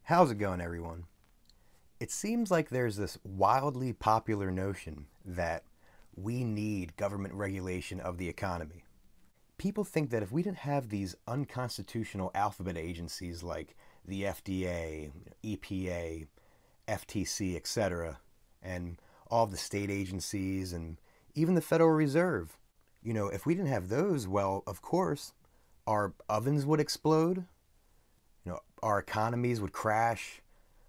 How's it going, everyone? It seems like there's this wildly popular notion that we need government regulation of the economy. People think that if we didn't have these unconstitutional alphabet agencies like the FDA, EPA, FTC, etc., and all of the state agencies and even the Federal Reserve, if we didn't have those, well, of course, our ovens would explode, our economies would crash,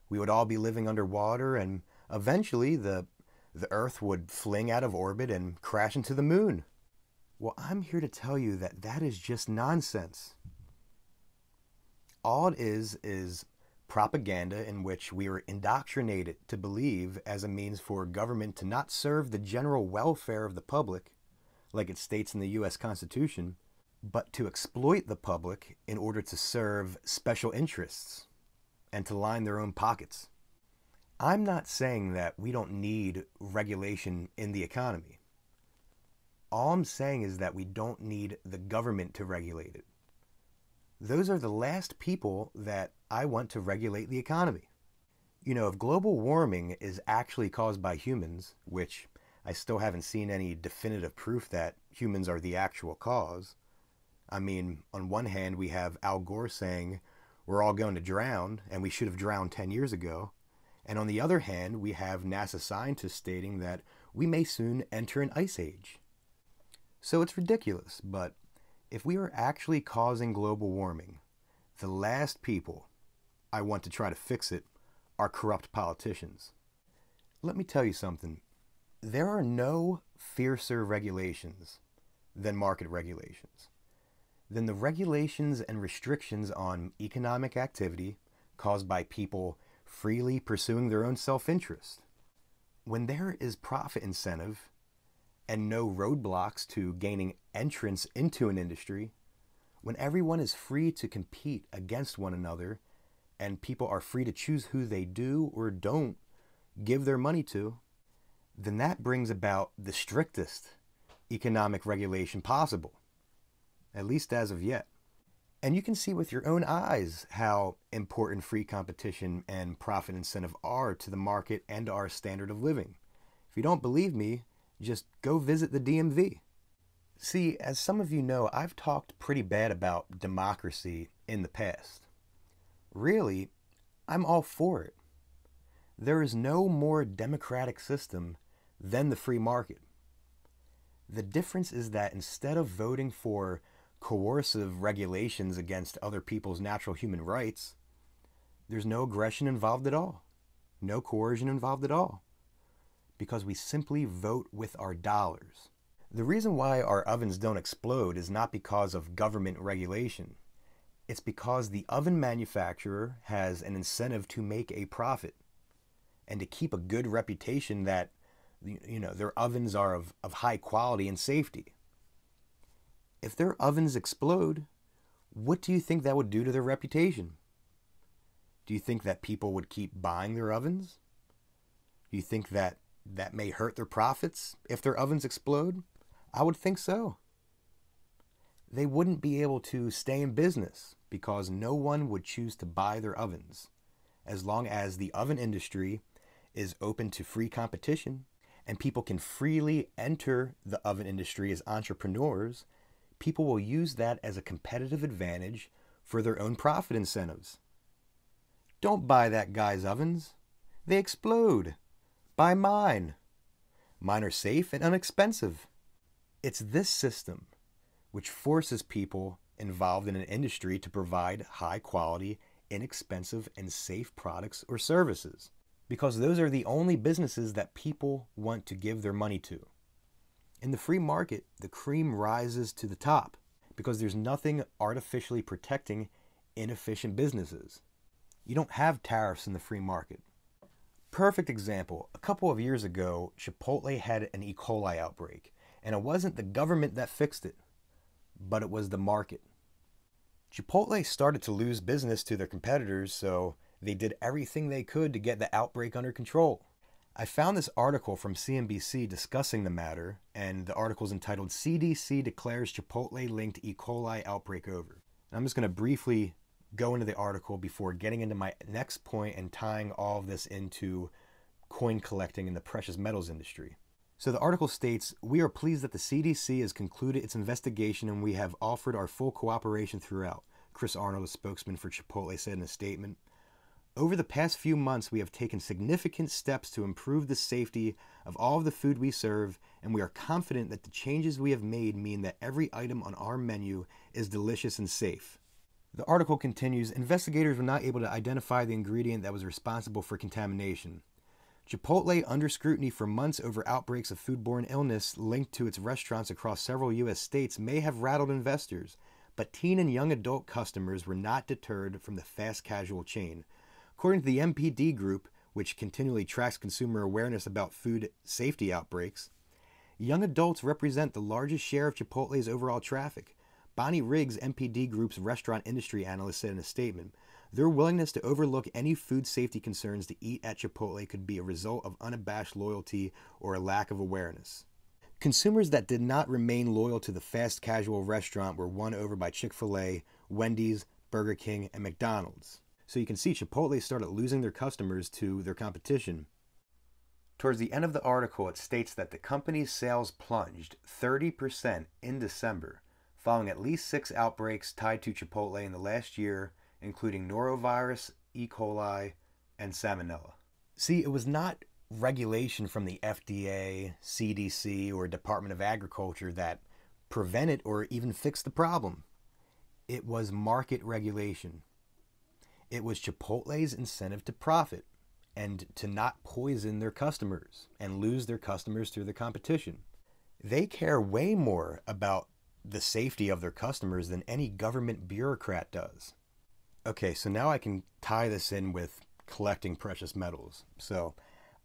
we would all be living underwater, and eventually the Earth would fling out of orbit and crash into the moon. Well, I'm here to tell you that that is just nonsense. All it is propaganda in which we are indoctrinated to believe as a means for government to not serve the general welfare of the public, like it states in the U.S. Constitution, but to exploit the public in order to serve special interests and to line their own pockets. I'm not saying that we don't need regulation in the economy. All I'm saying is that we don't need the government to regulate it. Those are the last people that I want to regulate the economy. If global warming is actually caused by humans, which I still haven't seen any definitive proof that humans are the actual cause. I mean, on one hand, we have Al Gore saying we're all going to drown and we should have drowned 10 years ago. And on the other hand, we have NASA scientists stating that we may soon enter an ice age. So it's ridiculous, but if we are actually causing global warming, the last people I want to try to fix it are corrupt politicians. Let me tell you something. There are no fiercer regulations than market regulations, than the regulations and restrictions on economic activity caused by people freely pursuing their own self-interest. When there is profit incentive and no roadblocks to gaining entrance into an industry, when everyone is free to compete against one another and people are free to choose who they do or don't give their money to, then that brings about the strictest economic regulation possible, at least as of yet. And you can see with your own eyes how important free competition and profit incentive are to the market and our standard of living. If you don't believe me, just go visit the DMV. See, as some of you know, I've talked pretty bad about democracy in the past. Really, I'm all for it. There is no more democratic system than the free market. The difference is that instead of voting for coercive regulations against other people's natural human rights, there's no aggression involved at all, no coercion involved at all, because we simply vote with our dollars. The reason why our ovens don't explode is not because of government regulation. It's because the oven manufacturer has an incentive to make a profit and to keep a good reputation that their ovens are of high quality and safety. If their ovens explode, what do you think that would do to their reputation? Do you think that people would keep buying their ovens? Do you think that may hurt their profits if their ovens explode? I would think so. They wouldn't be able to stay in business because no one would choose to buy their ovens. As long as the oven industry is open to free competition and people can freely enter the oven industry as entrepreneurs, people will use that as a competitive advantage for their own profit incentives. Don't buy that guy's ovens. They explode. Buy mine. Mine are safe and inexpensive. It's this system which forces people involved in an industry to provide high quality, inexpensive, and safe products or services, because those are the only businesses that people want to give their money to. In the free market, the cream rises to the top because there's nothing artificially protecting inefficient businesses. You don't have tariffs in the free market. Perfect example, a couple of years ago, Chipotle had an E. coli outbreak, and it wasn't the government that fixed it, but it was the market. Chipotle started to lose business to their competitors, so they did everything they could to get the outbreak under control. I found this article from CNBC discussing the matter, and the article is entitled "CDC Declares Chipotle Linked E. coli Outbreak Over." And I'm just going to briefly go into the article before getting into my next point and tying all of this into coin collecting in the precious metals industry. So the article states, "We are pleased that the CDC has concluded its investigation and we have offered our full cooperation throughout," Chris Arnold, a spokesman for Chipotle, said in a statement. "Over the past few months, we have taken significant steps to improve the safety of all of the food we serve, and we are confident that the changes we have made mean that every item on our menu is delicious and safe." The article continues, "Investigators were not able to identify the ingredient that was responsible for contamination. Chipotle, under scrutiny for months over outbreaks of foodborne illness linked to its restaurants across several U.S. states, may have rattled investors, but teen and young adult customers were not deterred from the fast casual chain. According to the MPD group, which continually tracks consumer awareness about food safety outbreaks, young adults represent the largest share of Chipotle's overall traffic. Bonnie Riggs, MPD Group's restaurant industry analyst, said in a statement, "Their willingness to overlook any food safety concerns to eat at Chipotle could be a result of unabashed loyalty or a lack of awareness." Consumers that did not remain loyal to the fast casual restaurant were won over by Chick-fil-A, Wendy's, Burger King, and McDonald's. So you can see Chipotle started losing their customers to their competition. Towards the end of the article, it states that the company's sales plunged 30% in December, following at least 6 outbreaks tied to Chipotle in the last year, including norovirus, E. coli, and salmonella. See, it was not regulation from the FDA, CDC, or Department of Agriculture that prevented or even fixed the problem. It was market regulation. It was Chipotle's incentive to profit and to not poison their customers and lose their customers through the competition. They care way more about the safety of their customers than any government bureaucrat does. Okay, so now I can tie this in with collecting precious metals. So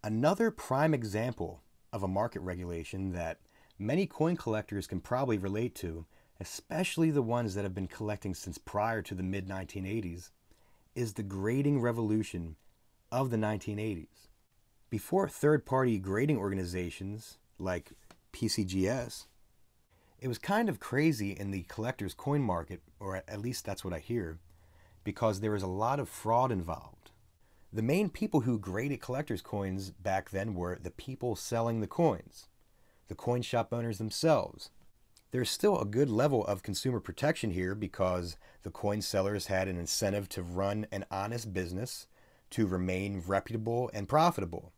another prime example of a market regulation that many coin collectors can probably relate to, especially the ones that have been collecting since prior to the mid-1980s, is the grading revolution of the 1980s. Before third-party grading organizations like PCGS, it was kind of crazy in the collector's coin market, or at least that's what I hear, because there was a lot of fraud involved. The main people who graded collector's coins back then were the people selling the coins, the coin shop owners themselves. There's still a good level of consumer protection here because the coin sellers had an incentive to run an honest business, to remain reputable and profitable.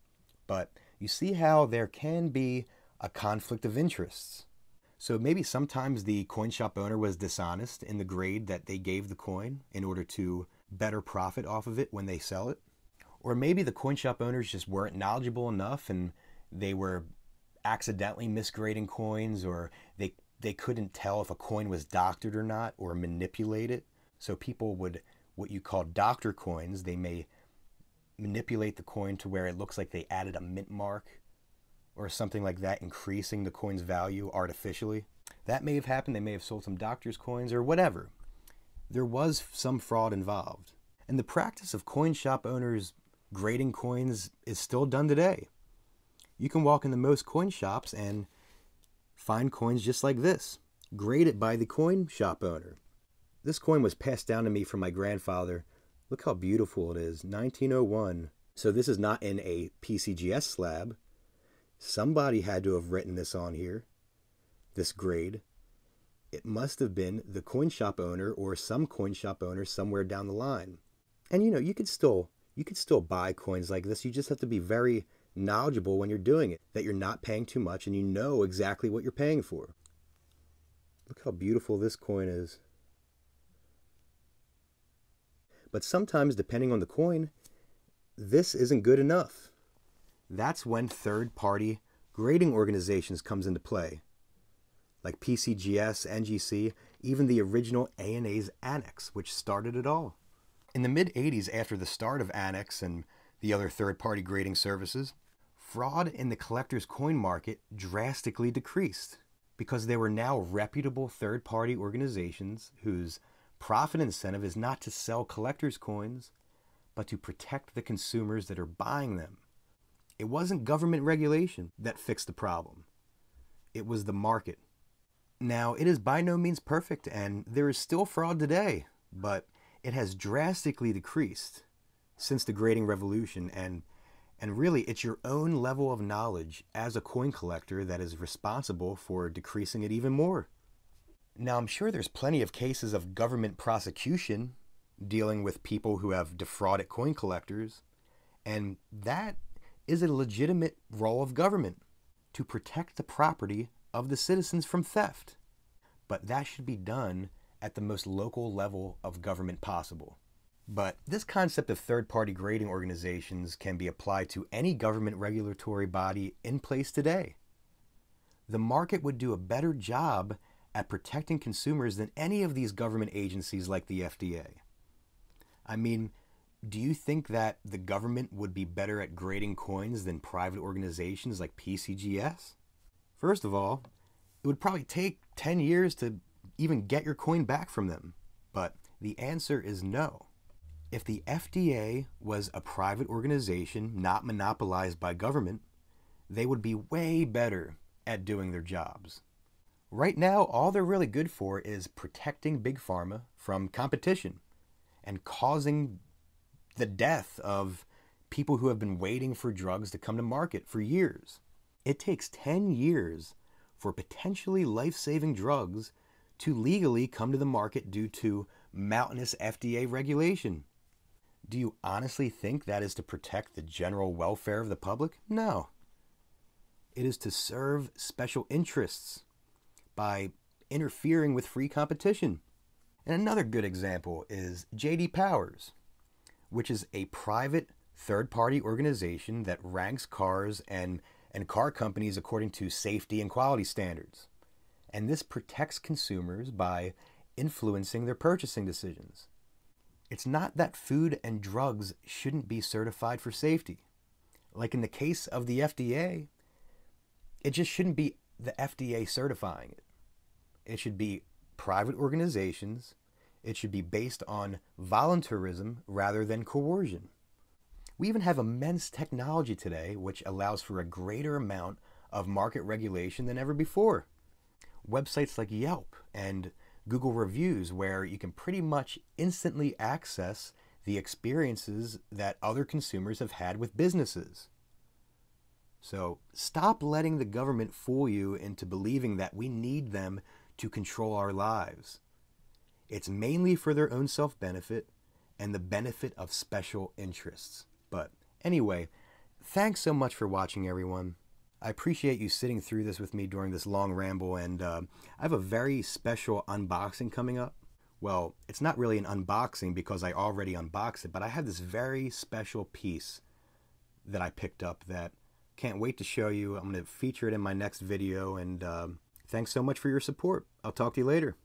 But you see how there can be a conflict of interests. So maybe sometimes the coin shop owner was dishonest in the grade that they gave the coin in order to better profit off of it when they sell it. Or maybe the coin shop owners just weren't knowledgeable enough and they were accidentally misgrading coins, or they couldn't tell if a coin was doctored or not, or manipulated. So people would, what you call doctor coins, they may manipulate the coin to where it looks like they added a mint mark or something like that, increasing the coin's value artificially. That may have happened. They may have sold some doctor's coins or whatever. There was some fraud involved. And the practice of coin shop owners grading coins is still done today. You can walk into most coin shops and find coins just like this, graded by the coin shop owner. This coin was passed down to me from my grandfather. Look how beautiful it is, 1901. So this is not in a PCGS slab. Somebody had to have written this on here, this grade. It must have been the coin shop owner or some coin shop owner somewhere down the line. And you know, you could still buy coins like this. You just have to be very knowledgeable when you're doing it, that you're not paying too much and you know exactly what you're paying for. Look how beautiful this coin is. But sometimes, depending on the coin, this isn't good enough. That's when third-party grading organizations comes into play, like PCGS, NGC, even the original ANA's Annex, which started it all. In the mid-'80s, after the start of Annex and the other third-party grading services, fraud in the collector's coin market drastically decreased because there were now reputable third-party organizations whose profit incentive is not to sell collector's coins, but to protect the consumers that are buying them. It wasn't government regulation that fixed the problem. It was the market. Now, it is by no means perfect, and there is still fraud today, but it has drastically decreased since the grading revolution, and really it's your own level of knowledge as a coin collector that is responsible for decreasing it even more. Now, I'm sure there's plenty of cases of government prosecution dealing with people who have defrauded coin collectors, and that is a legitimate role of government, to protect the property of the citizens from theft. But that should be done at the most local level of government possible. But this concept of third-party grading organizations can be applied to any government regulatory body in place today. The market would do a better job at protecting consumers than any of these government agencies like the FDA. I mean, do you think that the government would be better at grading coins than private organizations like PCGS? First of all, it would probably take 10 years to even get your coin back from them. But the answer is no. If the FDA was a private organization not monopolized by government, they would be way better at doing their jobs. Right now, all they're really good for is protecting Big Pharma from competition and causing the death of people who have been waiting for drugs to come to market for years. It takes 10 years for potentially life-saving drugs to legally come to the market due to mountainous FDA regulation. Do you honestly think that is to protect the general welfare of the public? No. It is to serve special interests by interfering with free competition. And another good example is J.D. Powers, which is a private third-party organization that ranks cars and car companies according to safety and quality standards. And this protects consumers by influencing their purchasing decisions. It's not that food and drugs shouldn't be certified for safety. Like in the case of the FDA, it just shouldn't be the FDA certifying it. It should be private organizations. It should be based on voluntarism rather than coercion. We even have immense technology today which allows for a greater amount of market regulation than ever before. Websites like Yelp and Google Reviews, where you can pretty much instantly access the experiences that other consumers have had with businesses. So stop letting the government fool you into believing that we need them to control our lives. It's mainly for their own self-benefit and the benefit of special interests. But anyway, thanks so much for watching, everyone. I appreciate you sitting through this with me during this long ramble, and I have a very special unboxing coming up. Well, it's not really an unboxing because I already unboxed it, but I have this very special piece that I picked up that can't wait to show you. I'm going to feature it in my next video, and thanks so much for your support. I'll talk to you later.